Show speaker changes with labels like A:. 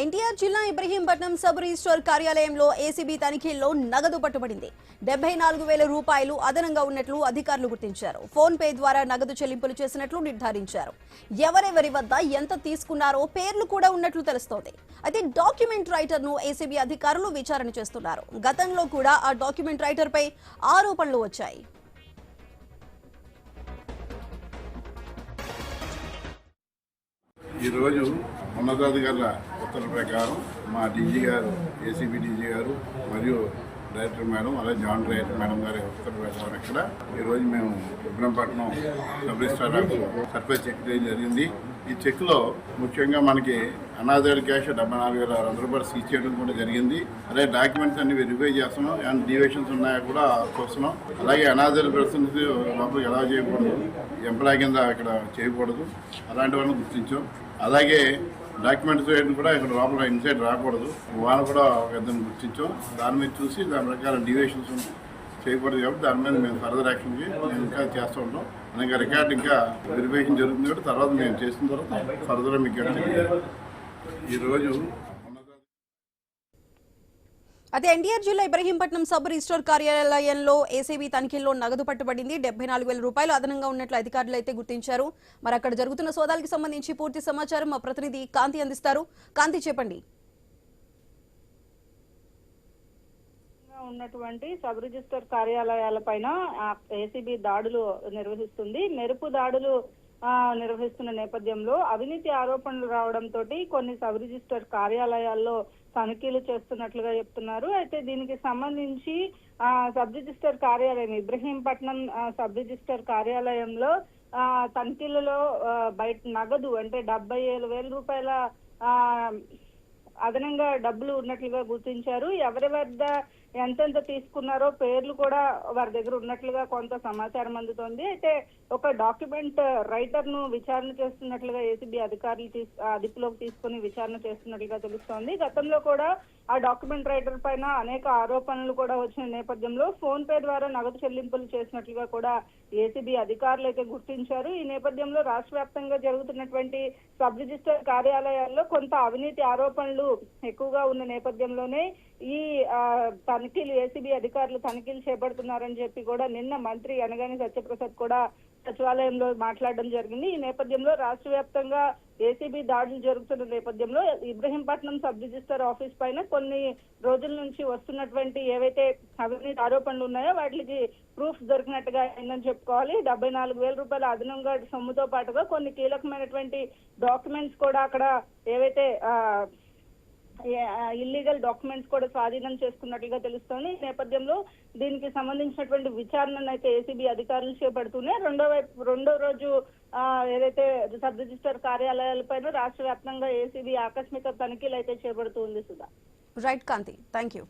A: ఎన్టీఆర్ జిల్లా Ibrahimpatnam sub registrar కార్యాలయంలో ACB తనిఖీల్లో నగదు పట్టుబడింది. 74,000 రూపాయలు అదనంగా ఉన్నట్లు అధికారులు గుర్తించారు. ఫోన్ పే ద్వారా నగదు చెల్లింపులు చేసినట్లు నిర్ధారించారు. ఎవరెవరి వద్ద ఎంత తీసుకున్నారో పేర్లు కూడా ఉన్నట్లు తెలుస్తోంది. అయితే డాక్యుమెంట్ రైటర్ ను ఏసీబీ అధికారులు విచారణ చేస్తున్నారు. గతంలో కూడా ఆ డాక్యుమెంట్ రైటర్ పై ఆరోపణలు వచ్చాయి.
B: ఈరోజు ఉన్నతాధికారుల ఉత్తర్వుల ప్రకారం మా డీజీ గారు, ఏసీబీ డీజీ గారు మరియు డైరెక్టర్ మేడం, అలాగే జాయింట్ డైరెక్టర్ మేడం గారి ఉత్తర్వుల ప్రకారం ఇక్కడ ఈరోజు మేము Ibrahimpatnam sub registrar surprise check చేయడం జరిగింది. ఈ చెక్లో ముఖ్యంగా మనకి అనాథైడ్ క్యాష్ 74,600 రూపాయలు సీజ్ చేయడం కూడా జరిగింది. అలాగే డాక్యుమెంట్స్ అన్ని వెరిఫై చేస్తున్నాం. ఏమైనా డీవియేషన్స్ ఉన్నాయో కూడా చూస్తున్నాం. అలాగే అనాథైడ్ పర్సన్స్ లోపలికి ఎలా చేయకూడదు, ఎంప్లాయ్ కింద ఇక్కడ చేయకూడదు, అలాంటి వాళ్ళని గుర్తించాం. అలాగే డాక్యుమెంట్స్ కూడా ఇక్కడ లోపల ఇన్సైడ్ రాకూడదు, వాళ్ళు కూడా ఒక ఇద్దరిని గుర్తించాం. దాని మీద చూసి దాని ప్రకారం డీవియేషన్స్ చేయకూడదు కాబట్టి దాని మీద మేము ఫర్దర్ యాక్షన్ మేము ఇంకా చేస్తూ ఉంటాం. ఇంకా రికార్డ్ ఇంకా వెరిఫికేషన్ జరుగుతుంది కాబట్టి తర్వాత మేము చేసిన తర్వాత ఫర్దర్ మీకు ఈరోజు
A: అదే ఎన్టీఆర్ జిల్లా ఇబ్రహీంపట్నం సబ్ రిజిస్ట్రార్ కార్యాలయంలో ఏసీబీ తనిఖీల్లో నగదు పట్టుబడింది. 74,000 రూపాయలు అదనంగా ఉన్నట్లు అధికారులు అయితే గుర్తించారు. మరి అక్కడ జరుగుతున్న సోదాలకు సంబంధించి పూర్తి సమాచారం మా ప్రతినిధి కాంతి అందిస్తారు. కాంతి, చెప్పండి.
C: ఉన్నటువంటి సబ్ రిజిస్టర్ కార్యాలయాలపైన ఏసీబీ దాడులు నిర్వహిస్తుంది. మెరుపు దాడులు నిర్వహిస్తున్న నేపథ్యంలో అవినీతి ఆరోపణలు రావడంతో కొన్ని సబ్ రిజిస్టర్ కార్యాలయాల్లో తనిఖీలు చేస్తున్నట్లుగా చెప్తున్నారు. అయితే దీనికి సంబంధించి సబ్ రిజిస్టర్ కార్యాలయం ఇబ్రహీంపట్నం సబ్ రిజిస్టర్ కార్యాలయంలో తనిఖీలలో బయట నగదు అంటే 77,000 రూపాయల అదనంగా డబ్బులు ఉన్నట్లుగా గుర్తించారు. ఎవరి వద్ద ఎంతెంత తీసుకున్నారో పేర్లు కూడా వారి దగ్గర ఉన్నట్లుగా కొంత సమాచారం అందుతోంది. అయితే ఒక డాక్యుమెంట్ రైటర్ ను విచారణ చేస్తున్నట్లుగా ఏసీబీ అధికారులు అదుపులోకి తీసుకుని విచారణ చేస్తున్నట్లుగా తెలుస్తోంది. గతంలో కూడా ఆ డాక్యుమెంట్ రైటర్ పైన అనేక ఆరోపణలు కూడా వచ్చిన నేపథ్యంలో ఫోన్ పే ద్వారా నగదు చెల్లింపులు చేసినట్లుగా కూడా ఏసీబీ అధికారులు అయితే గుర్తించారు. ఈ నేపథ్యంలో రాష్ట్ర వ్యాప్తంగా జరుగుతున్నటువంటి సబ్ రిజిస్టర్ కార్యాలయాల్లో కొంత అవినీతి ఆరోపణలు ఎక్కువగా ఉన్న నేపథ్యంలోనే ఈ తనిఖీలు ఏసీబీ అధికారులు తనిఖీలు చేపడుతున్నారని చెప్పి కూడా నిన్న మంత్రి అనగాని సత్యప్రసాద్ కూడా సచివాలయంలో మాట్లాడడం జరిగింది. ఈ నేపథ్యంలో రాష్ట్ర వ్యాప్తంగా ఏసీబీ దాడులు జరుగుతున్న నేపథ్యంలో ఇబ్రహీంపట్నం సబ్ రిజిస్టర్ ఆఫీస్ పైన కొన్ని రోజుల నుంచి వస్తున్నటువంటి ఏవైతే అవినీతి ఆరోపణలు ఉన్నాయో వాటికి ప్రూఫ్ దొరికినట్టుగా అయిందని చెప్పుకోవాలి. 74,000 రూపాయల అదనంగా సొమ్ముతో పాటుగా కొన్ని కీలకమైనటువంటి డాక్యుమెంట్స్ కూడా అక్కడ ఏవైతే ఇల్లీగల్ డాక్యుమెంట్స్ కూడా స్వాధీనం చేసుకున్నట్లుగా తెలుస్తోంది. ఈ నేపథ్యంలో దీనికి సంబంధించినటువంటి విచారణను అయితే ఏసీబీ అధికారులు చేపడుతూనే రెండో రోజు ఏదైతే సబ్ రిజిస్టర్ కార్యాలయాలపైన రాష్ట్ర వ్యాప్తంగా ఏసీబీ ఆకస్మిక తనిఖీలు అయితే చేపడుతుంది. Sudha.
A: Right Kanthi, thank you.